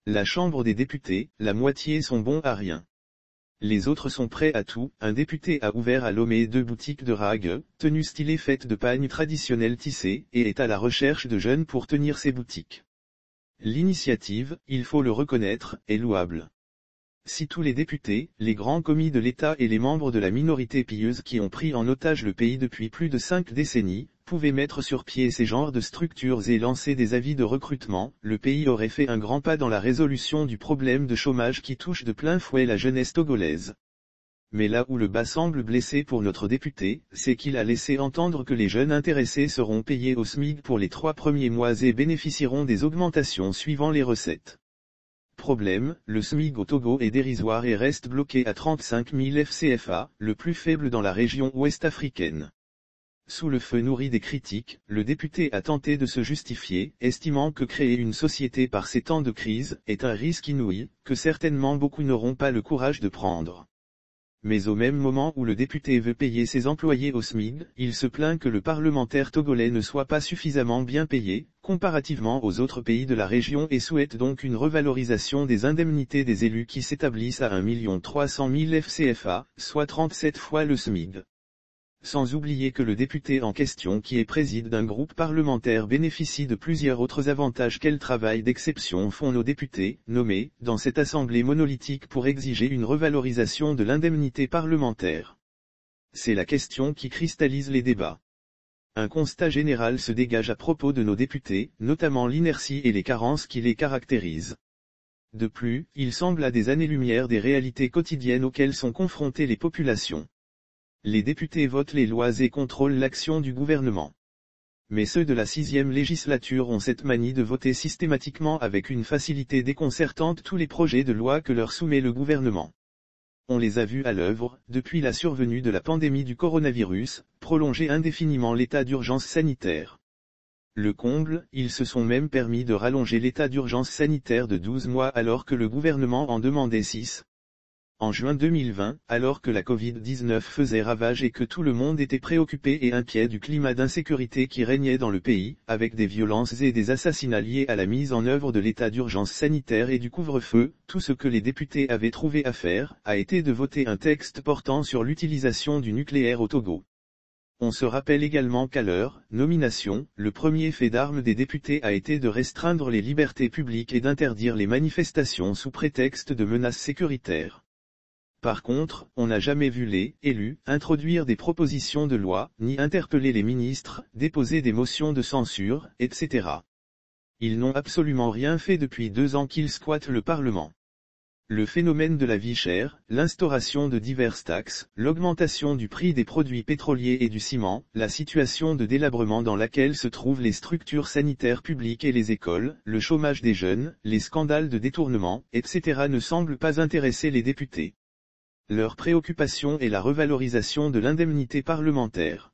La Chambre des députés, la moitié sont bons à rien. Les autres sont prêts à tout. Un député a ouvert à Lomé 2 boutiques de rags, tenues stylées faites de pagnes traditionnelles tissées, et est à la recherche de jeunes pour tenir ses boutiques. L'initiative, il faut le reconnaître, est louable. Si tous les députés, les grands commis de l'État et les membres de la minorité pieuse qui ont pris en otage le pays depuis plus de 5 décennies, pouvaient mettre sur pied ces genres de structures et lancer des avis de recrutement, le pays aurait fait un grand pas dans la résolution du problème de chômage qui touche de plein fouet la jeunesse togolaise. Mais là où le bas semble blessé pour notre député, c'est qu'il a laissé entendre que les jeunes intéressés seront payés au SMIC pour les 3 premiers mois et bénéficieront des augmentations suivant les recettes. Problème, le SMIC au Togo est dérisoire et reste bloqué à 35 000 FCFA, le plus faible dans la région ouest-africaine. Sous le feu nourri des critiques, le député a tenté de se justifier, estimant que créer une société par ces temps de crise est un risque inouï, que certainement beaucoup n'auront pas le courage de prendre. Mais au même moment où le député veut payer ses employés au SMIC, il se plaint que le parlementaire togolais ne soit pas suffisamment bien payé, comparativement aux autres pays de la région et souhaite donc une revalorisation des indemnités des élus qui s'établissent à 1 300 000 FCFA, soit 37 fois le SMIC. Sans oublier que le député en question qui est préside d'un groupe parlementaire bénéficie de plusieurs autres avantages. Quel travail d'exception font nos députés, nommés, dans cette assemblée monolithique pour exiger une revalorisation de l'indemnité parlementaire? C'est la question qui cristallise les débats. Un constat général se dégage à propos de nos députés, notamment l'inertie et les carences qui les caractérisent. De plus, il semble à des années-lumière des réalités quotidiennes auxquelles sont confrontées les populations. Les députés votent les lois et contrôlent l'action du gouvernement. Mais ceux de la 6e législature ont cette manie de voter systématiquement avec une facilité déconcertante tous les projets de loi que leur soumet le gouvernement. On les a vus à l'œuvre, depuis la survenue de la pandémie du coronavirus, prolonger indéfiniment l'état d'urgence sanitaire. Le comble, ils se sont même permis de rallonger l'état d'urgence sanitaire de 12 mois alors que le gouvernement en demandait 6. En juin 2020, alors que la Covid-19 faisait ravage et que tout le monde était préoccupé et inquiet du climat d'insécurité qui régnait dans le pays, avec des violences et des assassinats liés à la mise en œuvre de l'état d'urgence sanitaire et du couvre-feu, tout ce que les députés avaient trouvé à faire, a été de voter un texte portant sur l'utilisation du nucléaire au Togo. On se rappelle également qu'à leur nomination, le premier fait d'armes des députés a été de restreindre les libertés publiques et d'interdire les manifestations sous prétexte de menaces sécuritaires. Par contre, on n'a jamais vu les élus introduire des propositions de loi, ni interpeller les ministres, déposer des motions de censure, etc. Ils n'ont absolument rien fait depuis 2 ans qu'ils squattent le Parlement. Le phénomène de la vie chère, l'instauration de diverses taxes, l'augmentation du prix des produits pétroliers et du ciment, la situation de délabrement dans laquelle se trouvent les structures sanitaires publiques et les écoles, le chômage des jeunes, les scandales de détournement, etc. ne semblent pas intéresser les députés. Leur préoccupation est la revalorisation de l'indemnité parlementaire.